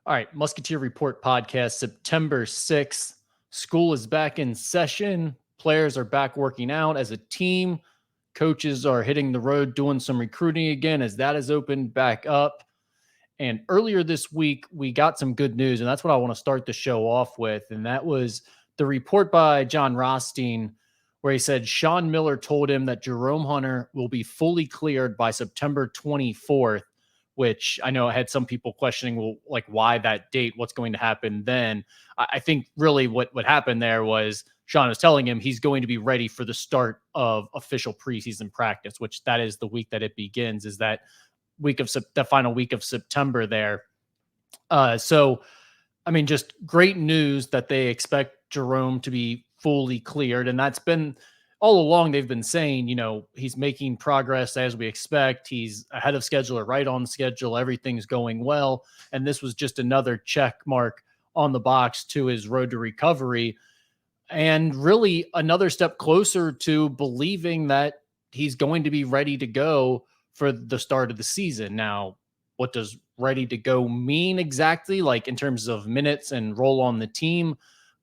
All right, Musketeer Report Podcast, September 6th. School is back in session. Players are back working out as a team. Coaches are hitting the road doing some recruiting again as that has opened back up. And earlier this week, we got some good news, and that's what I want to start the show off with. And that was the report by John Rothstein, where he said Sean Miller told him that Jerome Hunter will be fully cleared by September 24th, which I know I had some people questioning, well, like, why that date? What's going to happen then? I think really what happened there was Sean was telling him he's going to be ready for the start of official preseason practice, which that is the week that it begins, is that final week of September there. So, I mean, just great news that they expect Jerome to be fully cleared. And that's been all along. They've been saying, he's making progress as we expect. He's ahead of schedule or right on schedule. Everything's going well. And this was just another check mark on the box to his road to recovery. And really another step closer to believing that he's going to be ready to go for the start of the season. Now, what does ready to go mean exactly? Like in terms of minutes and role on the team?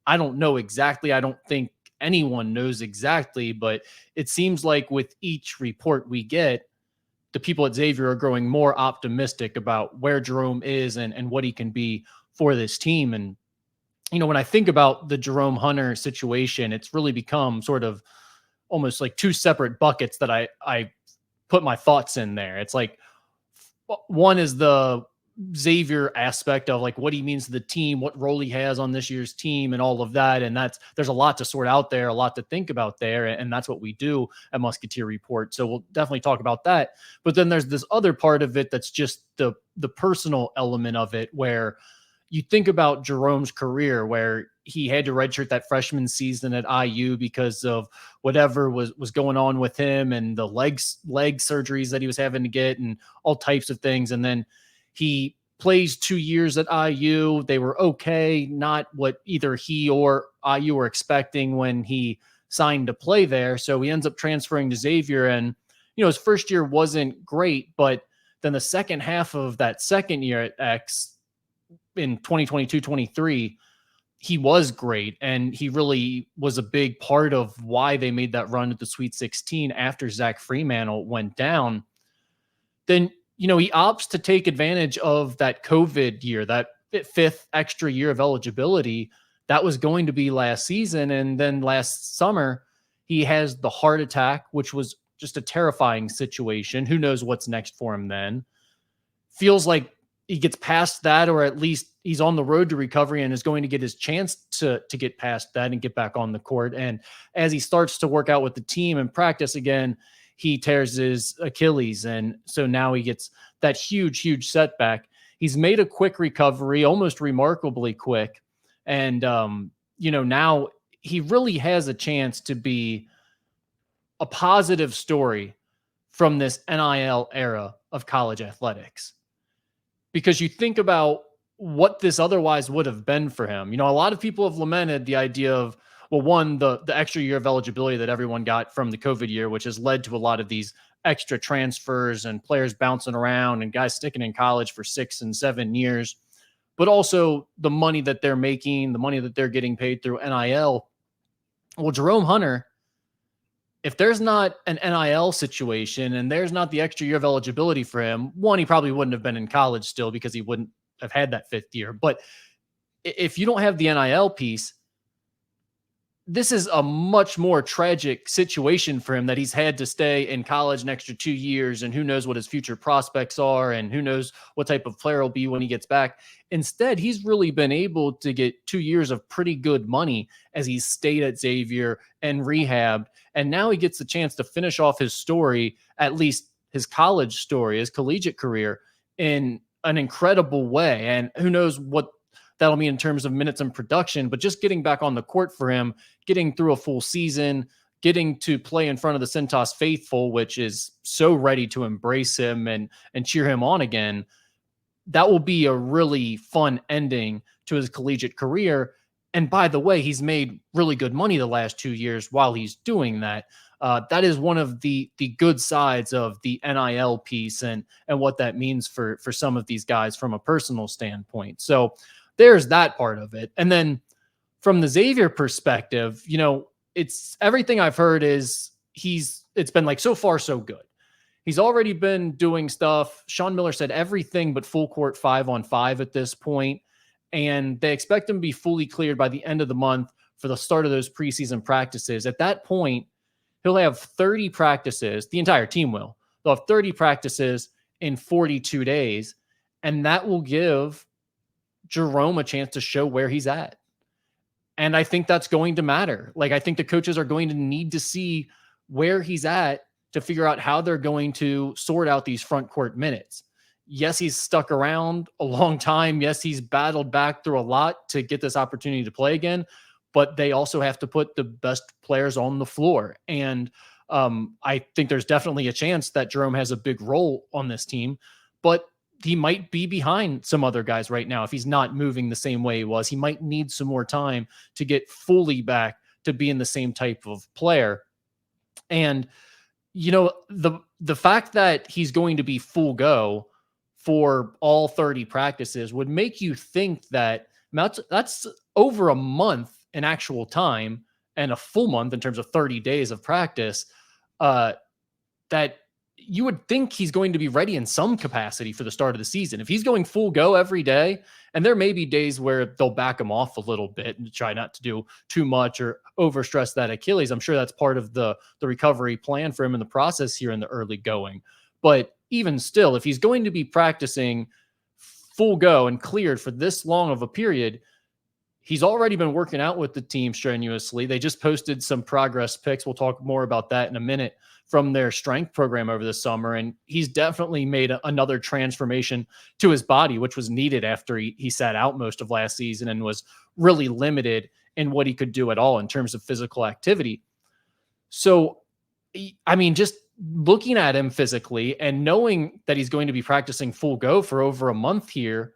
I don't know exactly. I don't think anyone knows exactly, but it seems like with each report we get, the people at Xavier are growing more optimistic about where Jerome is and what he can be for this team. And, when I think about the Jerome Hunter situation, it's really become sort of almost like two separate buckets that I put my thoughts in there. It's like one is the Xavier aspect of like what he means to the team, what role he has on this year's team and all of that. And there's a lot to sort out there, a lot to think about there. And that's what we do at Musketeer Report. So we'll definitely talk about that. But then there's this other part of it that's just the personal element of it, where you think about Jerome's career, where he had to redshirt that freshman season at IU because of whatever was going on with him and the leg surgeries that he was having to get and all types of things. And then he plays 2 years at IU. They were okay, not what either he or IU were expecting when he signed to play there. So he ends up transferring to Xavier, and his first year wasn't great, but then the second half of that second year at X in 2022-23, he was great. And he really was a big part of why they made that run at the Sweet 16 after Zach Freemantle went down. Then, he opts to take advantage of that COVID year, that fifth extra year of eligibility that was going to be last season. And then last summer, he has the heart attack, which was just a terrifying situation. Who knows what's next for him then? Feels like he gets past that, or at least he's on the road to recovery and is going to get his chance to get past that and get back on the court. And as he starts to work out with the team and practice again, he tears his Achilles. And so now he gets that huge setback. He's made a quick recovery, almost remarkably quick. And, now he really has a chance to be a positive story from this NIL era of college athletics. Because you think about what this otherwise would have been for him. A lot of people have lamented the idea of, well, one, the extra year of eligibility that everyone got from the COVID year, which has led to a lot of these extra transfers and players bouncing around and guys sticking in college for 6 and 7 years, but also the money that they're making, the money that they're getting paid through NIL. Well, Jerome Hunter, if there's not an NIL situation and there's not the extra year of eligibility for him, one, he probably wouldn't have been in college still because he wouldn't have had that fifth year. But if you don't have the NIL piece, this is a much more tragic situation for him, that he's had to stay in college an extra 2 years, and who knows what his future prospects are and who knows what type of player he'll be when he gets back. Instead, he's really been able to get 2 years of pretty good money as he's stayed at Xavier and rehabbed. And now he gets the chance to finish off his story, at least his college story, his collegiate career, in an incredible way. And who knows what that'll mean in terms of minutes and production, but just getting back on the court for him, getting through a full season, getting to play in front of the Cintas faithful, which is so ready to embrace him and cheer him on again. That will be a really fun ending to his collegiate career. And by the way, he's made really good money the last 2 years while he's doing that. That is one of the good sides of the NIL piece and what that means for some of these guys from a personal standpoint. So there's that part of it. And then from the Xavier perspective, it's everything I've heard is it's been like so far so good. He's already been doing stuff. Sean Miller said everything but full court 5-on-5 at this point, and they expect him to be fully cleared by the end of the month for the start of those preseason practices. At that point, he'll have 30 practices. The entire team will. They'll have 30 practices in 42 days, and that will give Jerome a chance to show where he's at. And I think that's going to matter. Like, I think the coaches are going to need to see where he's at to figure out how they're going to sort out these front court minutes. Yes, he's stuck around a long time. Yes, he's battled back through a lot to get this opportunity to play again, but they also have to put the best players on the floor. And I think there's definitely a chance that Jerome has a big role on this team, but he might be behind some other guys right now. If he's not moving the same way he was, he might need some more time to get fully back to being the same type of player. And the fact that he's going to be full go for all 30 practices would make you think that that's over a month in actual time and a full month in terms of 30 days of practice, that you would think he's going to be ready in some capacity for the start of the season. If he's going full go every day, and there may be days where they'll back him off a little bit and try not to do too much or overstress that Achilles. I'm sure that's part of the recovery plan for him in the process here in the early going. But even still, if he's going to be practicing full go and cleared for this long of a period, he's already been working out with the team strenuously. They just posted some progress pics. We'll talk more about that in a minute from their strength program over the summer. And he's definitely made another transformation to his body, which was needed after he sat out most of last season and was really limited in what he could do at all in terms of physical activity. So, I mean, just looking at him physically and knowing that he's going to be practicing full go for over a month here,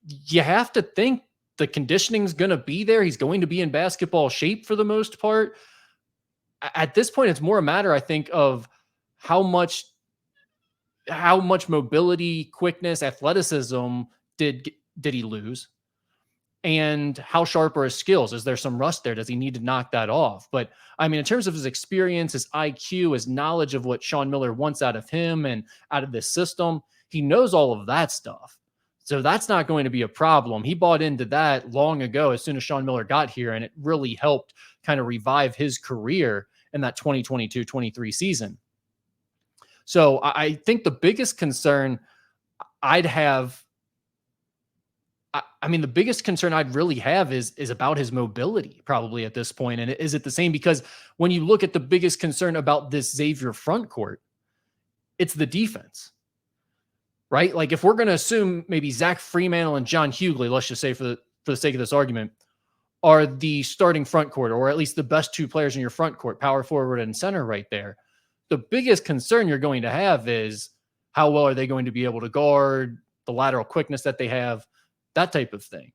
you have to think the conditioning's going to be there. He's going to be in basketball shape for the most part. At this point, it's more a matter, I think, of how much mobility, quickness, athleticism did he lose, and how sharp are his skills? Is there some rust there? Does he need to knock that off? But I mean, in terms of his experience, his IQ, his knowledge of what Sean Miller wants out of him and out of this system, he knows all of that stuff. So that's not going to be a problem. He bought into that long ago as soon as Sean Miller got here, and it really helped kind of revive his career in that 2022-23 season. So I think the biggest concern I'd have, the biggest concern I'd really have is about his mobility probably at this point. And is it the same? Because when you look at the biggest concern about this Xavier front court, it's the defense. Right? Like, if we're going to assume maybe Zach Freemantle and John Hughley, let's just say for the sake of this argument, are the starting front court, or at least the best two players in your front court, power forward and center right there, the biggest concern you're going to have is how well are they going to be able to guard, the lateral quickness that they have, that type of thing.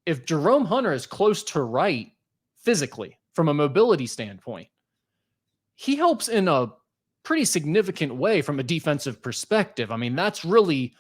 If Jerome Hunter is close to right physically from a mobility standpoint, he helps in a pretty significant way from a defensive perspective. I mean, that's really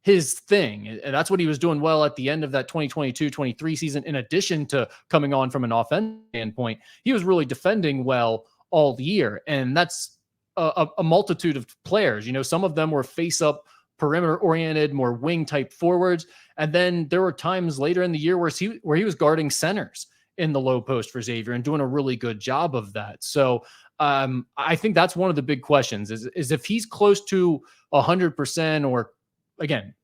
his thing. And that's what he was doing well at the end of that 2022-23 season. In addition to coming on from an offensive standpoint, he was really defending well all year. And that's a multitude of players. Some of them were face up, perimeter oriented, more wing type forwards. And then there were times later in the year where he was guarding centers in the low post for Xavier and doing a really good job of that. So I think that's one of the big questions is if he's close to 100%, or again,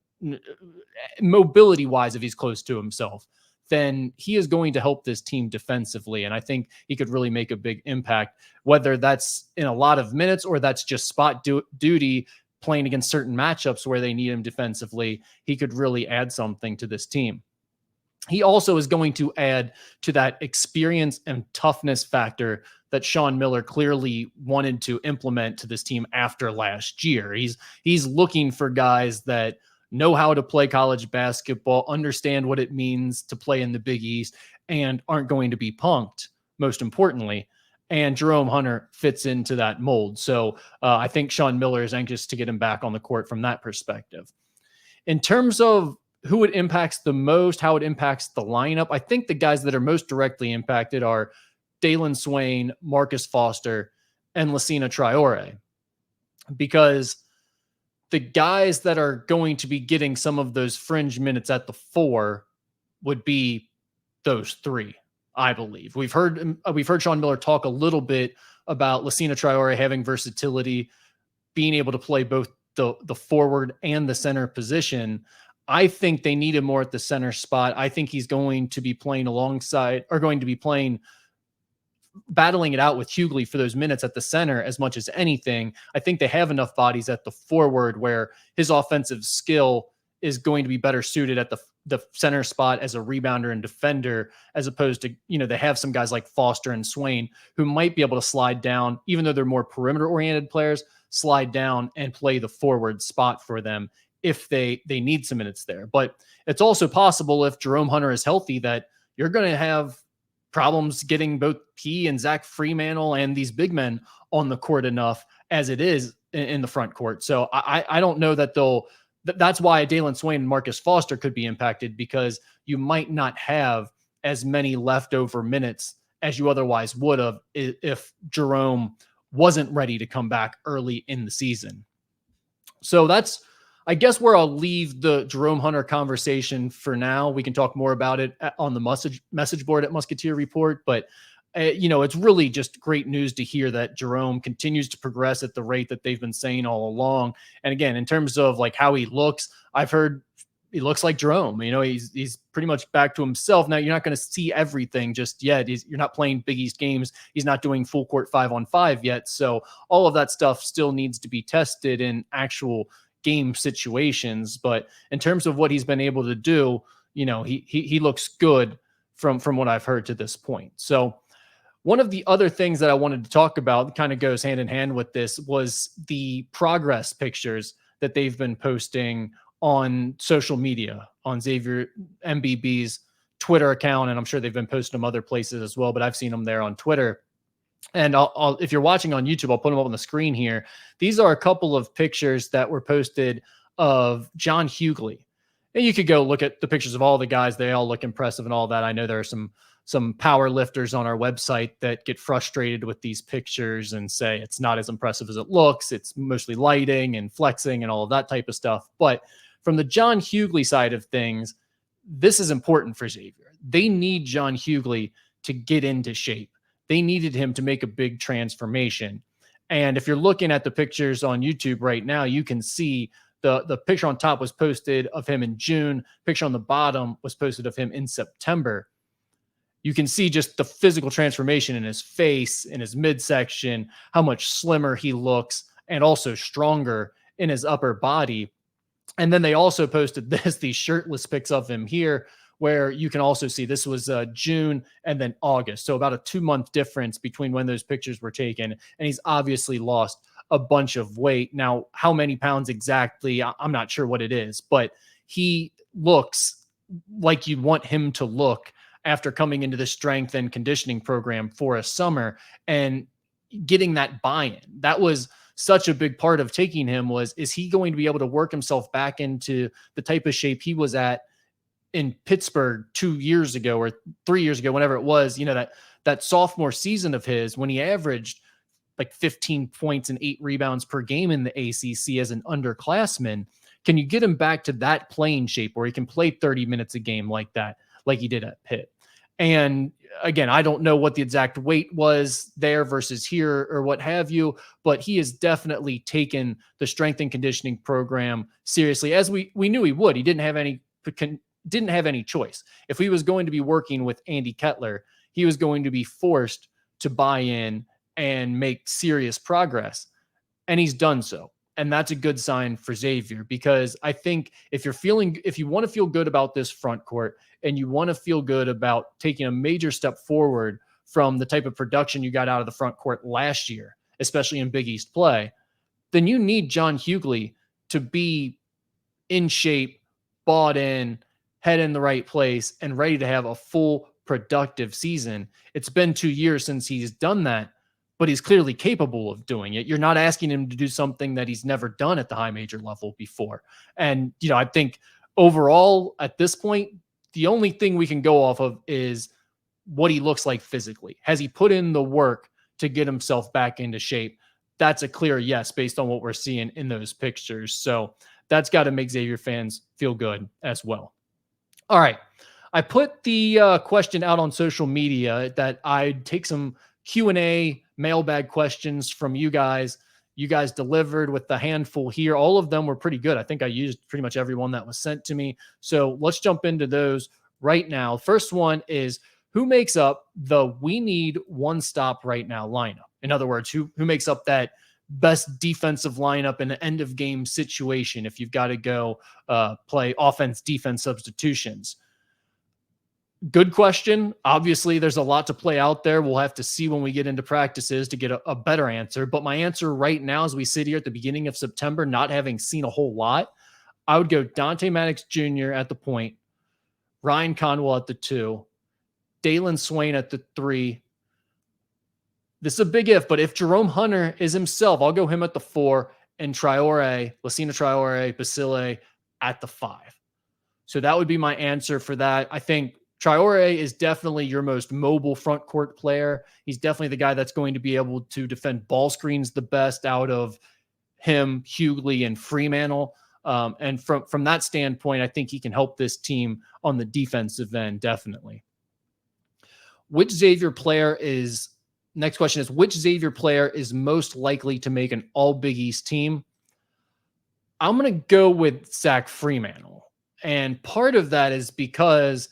mobility wise, if he's close to himself, then he is going to help this team defensively. And I think he could really make a big impact, whether that's in a lot of minutes or that's just spot duty playing against certain matchups where they need him defensively. He could really add something to this team. He also is going to add to that experience and toughness factor that Sean Miller clearly wanted to implement to this team after last year. He's looking for guys that know how to play college basketball, understand what it means to play in the Big East, and aren't going to be punked, most importantly. And Jerome Hunter fits into that mold. So I think Sean Miller is anxious to get him back on the court from that perspective. In terms of who it impacts the most, how it impacts the lineup, I think the guys that are most directly impacted are Dalen Swain, Marcus Foster, and Lassina Traore. Because the guys that are going to be getting some of those fringe minutes at the 4 would be those 3, I believe. We've heard Sean Miller talk a little bit about Lassina Traore having versatility, being able to play both the forward and the center position. I think they need him more at the center spot. I think he's going to be playing battling it out with Hughley for those minutes at the center as much as anything. I think they have enough bodies at the forward where his offensive skill is going to be better suited at the center spot as a rebounder and defender, as opposed to, they have some guys like Foster and Swain who might be able to slide down, even though they're more perimeter oriented players, slide down and play the forward spot for them if they need some minutes there. But it's also possible, if Jerome Hunter is healthy, that you're going to have problems getting both he and Zach Freemantle and these big men on the court enough as it is in the front court. So I don't know that that's why Dalen Swain and Marcus Foster could be impacted, because you might not have as many leftover minutes as you otherwise would have if Jerome wasn't ready to come back early in the season. So that's, I guess, where I'll leave the Jerome Hunter conversation for now. We can talk more about it on the message board at Musketeer Report, but it's really just great news to hear that Jerome continues to progress at the rate that they've been saying all along. And again, in terms of like how he looks, I've heard he looks like Jerome. He's pretty much back to himself. Now, you're not going to see everything just yet. You're not playing Big East games. He's not doing full court 5-on-5 yet. So all of that stuff still needs to be tested in actual game situations. But in terms of what he's been able to do, he looks good from what I've heard to this point. So one of the other things that I wanted to talk about, kind of goes hand in hand with this, was the progress pictures that they've been posting on social media, on Xavier MBB's Twitter account. And I'm sure they've been posting them other places as well, but I've seen them there on Twitter. And I'll if you're watching on YouTube, I'll put them up on the screen here. These are a couple of pictures that were posted of John Hughley. And you could go look at the pictures of all the guys. They all look impressive and all that. I know there are some power lifters on our website that get frustrated with these pictures and say it's not as impressive as it looks. It's mostly lighting and flexing and all of that type of stuff. But from the John Hughley side of things, this is important for Xavier. They need John Hughley to get into shape. They needed him to make a big transformation. And if you're looking at the pictures on YouTube right now, you can see the picture on top was posted of him in June. Picture on the bottom was posted of him in September. You can see just the physical transformation in his face, in his midsection, how much slimmer he looks, and also stronger in his upper body. And then they also posted these shirtless pics of him here, where you can also see this was June and then August. So about a 2-month difference between when those pictures were taken. And he's obviously lost a bunch of weight. Now, how many pounds exactly, I'm not sure what it is, but he looks like you'd want him to look after coming into the strength and conditioning program for a summer and getting that buy-in. That was such a big part of taking him, is he going to be able to work himself back into the type of shape he was at in Pittsburgh 2 years ago or 3 years ago, whenever it was, that sophomore season of his, when he averaged like 15 points and 8 rebounds per game in the ACC as an underclassman. Can you get him back to that playing shape where he can play 30 minutes a game like that, like he did at Pitt? And again, I don't know what the exact weight was there versus here or what have you, but he has definitely taken the strength and conditioning program seriously, as we knew he would. He didn't have any choice. If he was going to be working with Andy Kettler, he was going to be forced to buy in and make serious progress. And he's done so. And that's a good sign for Xavier, because I think if you want to feel good about this front court and you want to feel good about taking a major step forward from the type of production you got out of the front court last year, especially in Big East play, then you need John Hughley to be in shape, bought in, head in the right place, and ready to have a full productive season. It's been 2 years since he's done that, but he's clearly capable of doing it. You're not asking him to do something that he's never done at the high major level before. And, I think overall at this point, the only thing we can go off of is what he looks like physically. Has he put in the work to get himself back into shape? That's a clear yes, based on what we're seeing in those pictures. So that's got to make Xavier fans feel good as well. All right. I put the question out on social media that I'd take some Q&A mailbag questions from you guys. You guys delivered with the handful here. All of them were pretty good. I think I used pretty much every one that was sent to me. So let's jump into those right now. First one is, who makes up the "we need one stop right now" lineup? In other words, who makes up that best defensive lineup in an end of game situation if you've got to go play offense, defense substitutions? Good question. Obviously, there's a lot to play out there. We'll have to see when we get into practices to get a better answer. But my answer right now, as we sit here at the beginning of September, not having seen a whole lot, I would go Dante Maddox Jr. at the point, Ryan Conwell at the 2, Dalen Swain at the 3. This is a big if, but if Jerome Hunter is himself, I'll go him at the 4, and Lacina Traore, Basile at the 5. So that would be my answer for that. I think Traore is definitely your most mobile front court player. He's definitely the guy that's going to be able to defend ball screens the best out of him, Hughley, and Freemantle. And from that standpoint, I think he can help this team on the defensive end, definitely. Next question is, which Xavier player is most likely to make an all Big East team? I'm going to go with Zach Freemantle. And part of that is because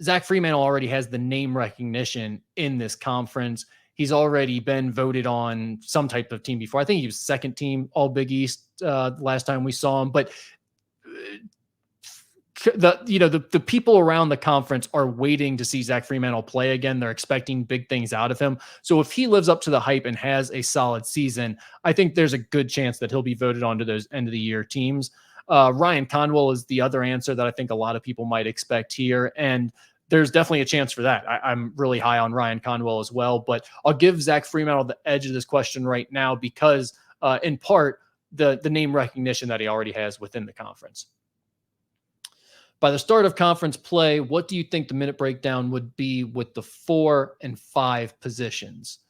Zach Freemantle already has the name recognition in this conference. He's already been voted on some type of team before. I think he was second team all Big East last time we saw him. But the people around the conference are waiting to see Zach Freemantle play again. They're expecting big things out of him. So if he lives up to the hype and has a solid season, I think there's a good chance that he'll be voted onto those end of the year teams. Ryan Conwell is the other answer that I think a lot of people might expect here. And there's definitely a chance for that. I'm really high on Ryan Conwell as well, but I'll give Zach Freemantle the edge of this question right now because in part, the name recognition that he already has within the conference. By the start of conference play, what do you think the minute breakdown would be with the 4 and 5 positions?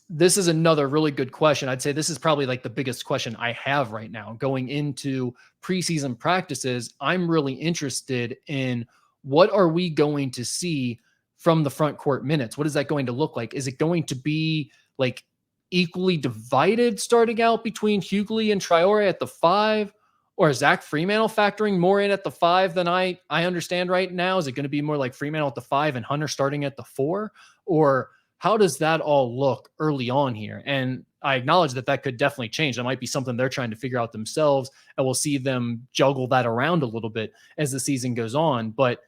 This is another really good question. I'd say this is probably like the biggest question I have right now. Going into preseason practices, I'm really interested in what are we going to see from the front court minutes? What is that going to look like? Is it going to be like equally divided starting out between Hughley and Traore at the 5? Or is Zach Freemantle factoring more in at the 5 than I understand right now? Is it going to be more like Freemantle at the 5 and Hunter starting at the 4? Or how does that all look early on here? And I acknowledge that could definitely change. That might be something they're trying to figure out themselves, and we'll see them juggle that around a little bit as the season goes on. But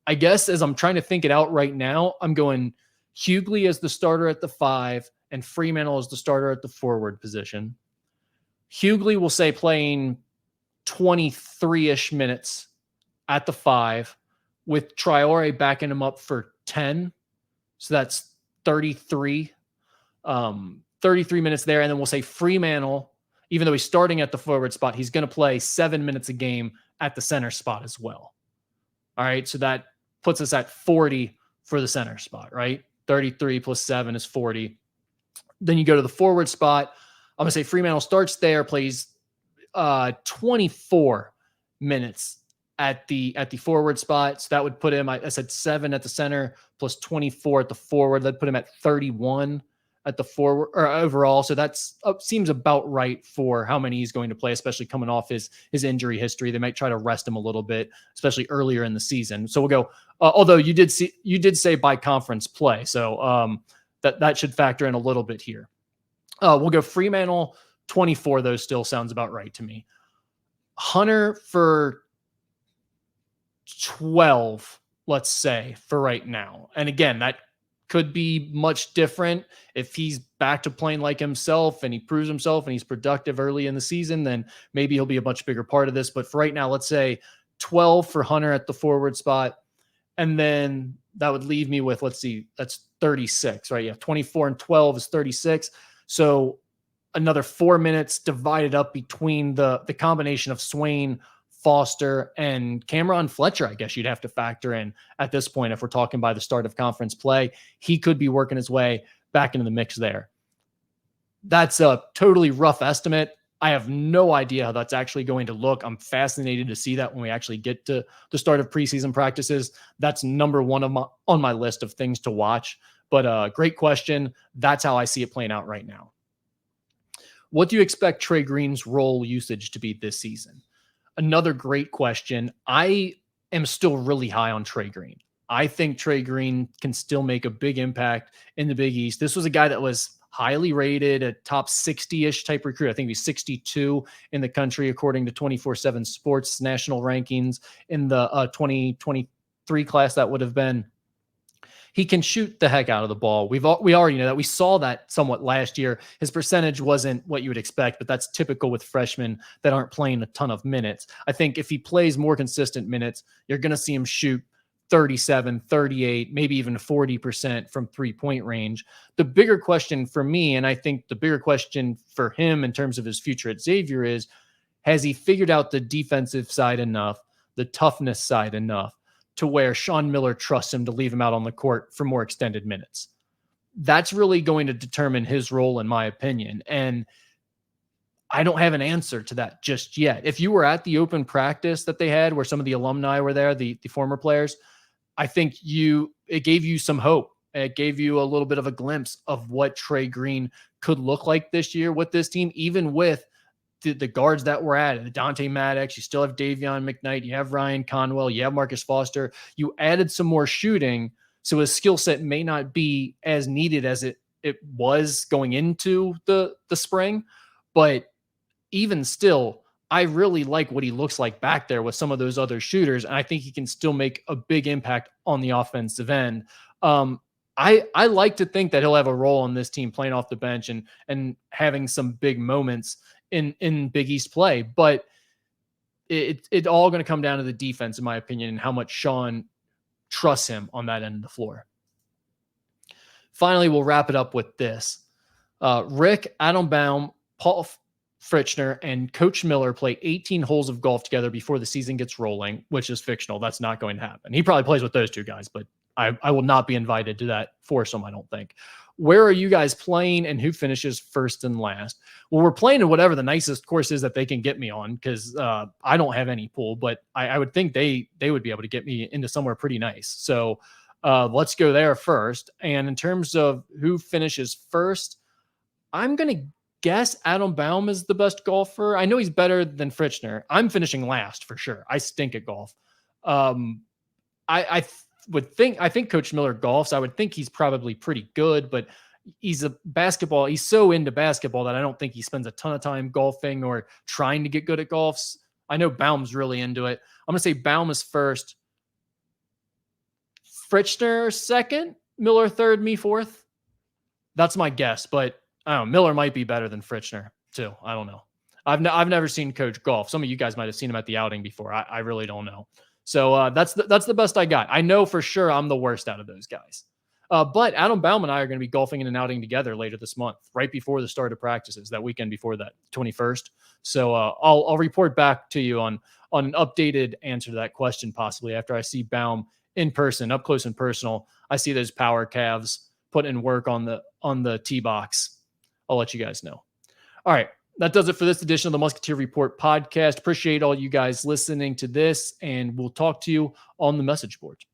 I guess as I'm trying to think it out right now, I'm going Hughley as the starter at the 5 and Freemantle as the starter at the forward position. Hughley will say playing 23-ish minutes at the 5 with Traore backing him up for 10. So that's 33 minutes there. And then we'll say Freemantle, even though he's starting at the forward spot, he's going to play 7 minutes a game at the center spot as well. All right. So that puts us at 40 for the center spot, right? 33 plus 7 is 40. Then you go to the forward spot. I'm going to say Freemantle starts there, plays 24 minutes at the forward spot. So that would put him, I said 7 at the center plus 24 at the forward. That'd put him at 31 at the forward or overall. So that's seems about right for how many he's going to play, especially coming off his injury history. They might try to rest him a little bit, especially earlier in the season. So we'll go, although you did say by conference play. So that should factor in a little bit here. We'll go Freemantle 24, though, still sounds about right to me. Hunter for 12, let's say, for right now. And again, that could be much different if he's back to playing like himself and he proves himself and he's productive early in the season, then maybe he'll be a much bigger part of this. But for right now, let's say 12 for Hunter at the forward spot. And then that would leave me with, let's see, that's 36, right? You have 24 and 12 is 36. So another 4 minutes divided up between the combination of Swain, Foster, and Cameron Fletcher, I guess you'd have to factor in at this point. If we're talking by the start of conference play, he could be working his way back into the mix there. That's a totally rough estimate. I have no idea how that's actually going to look. I'm fascinated to see that when we actually get to the start of preseason practices. That's number one on my list of things to watch. But great question. That's how I see it playing out right now. What do you expect Trey Green's role usage to be this season? Another great question. I am still really high on Trey Green. I think Trey Green can still make a big impact in the Big East. This was a guy that was highly rated, a top 60-ish type recruit. I think he's 62 in the country, according to 24/7 Sports national rankings in the 2023 class. That would have been. He can shoot the heck out of the ball. We already know that. We saw that somewhat last year. His percentage wasn't what you would expect, but that's typical with freshmen that aren't playing a ton of minutes. I think if he plays more consistent minutes, you're going to see him shoot 37, 38, maybe even 40% from 3-point range. The bigger question for me, and I think the bigger question for him in terms of his future at Xavier is, has he figured out the defensive side enough, the toughness side enough, to where Sean Miller trusts him to leave him out on the court for more extended minutes? That's really going to determine his role, in my opinion. And I don't have an answer to that just yet. If you were at the open practice that they had where some of the alumni were there, the former players, I think it gave you some hope. It gave you a little bit of a glimpse of what Trey Green could look like this year with this team, even with the guards that were at it, Dante Maddox, you still have Davion McKnight, you have Ryan Conwell, you have Marcus Foster. You added some more shooting, so his skill set may not be as needed as it was going into the spring. But even still, I really like what he looks like back there with some of those other shooters, and I think he can still make a big impact on the offensive end. I like to think that he'll have a role on this team playing off the bench and having some big moments in Big East play, but it's all going to come down to the defense, in my opinion, and how much Sean trusts him on that end of the floor. Finally, we'll wrap it up with this. Rick, Adam Baum, Paul Fritchner, and Coach Miller play 18 holes of golf together before the season gets rolling, which is fictional. That's not going to happen. He probably plays with those two guys, but I will not be invited to that foursome, I don't think. Where are you guys playing, and who finishes first and last? Well, we're playing in whatever the nicest course is that they can get me on, because I don't have any pool, but I would think they would be able to get me into somewhere pretty nice. So let's go there first. And in terms of who finishes first, I'm going to guess Adam Baum is the best golfer. I know he's better than Fritchner. I'm finishing last for sure. I stink at golf. I think Coach Miller golfs. I would think he's probably pretty good, but he's so into basketball that I don't think he spends a ton of time golfing or trying to get good at golf. I know Baum's really into it. I'm going to say Baum is first, Fritchner second, Miller third, me fourth. That's my guess, but I don't know. Miller might be better than Fritchner too. I don't know. I've never seen Coach golf. Some of you guys might have seen him at the outing before. I really don't know. So that's the best I got. I know for sure I'm the worst out of those guys. But Adam Baum and I are going to be golfing in an outing together later this month, right before the start of practices, that weekend before that, 21st. So I'll report back to you on an updated answer to that question, possibly after I see Baum in person, up close and personal. I see those power calves putting in work on the tee box. I'll let you guys know. All right. That does it for this edition of the Musketeer Report podcast. Appreciate all you guys listening to this, and we'll talk to you on the message board.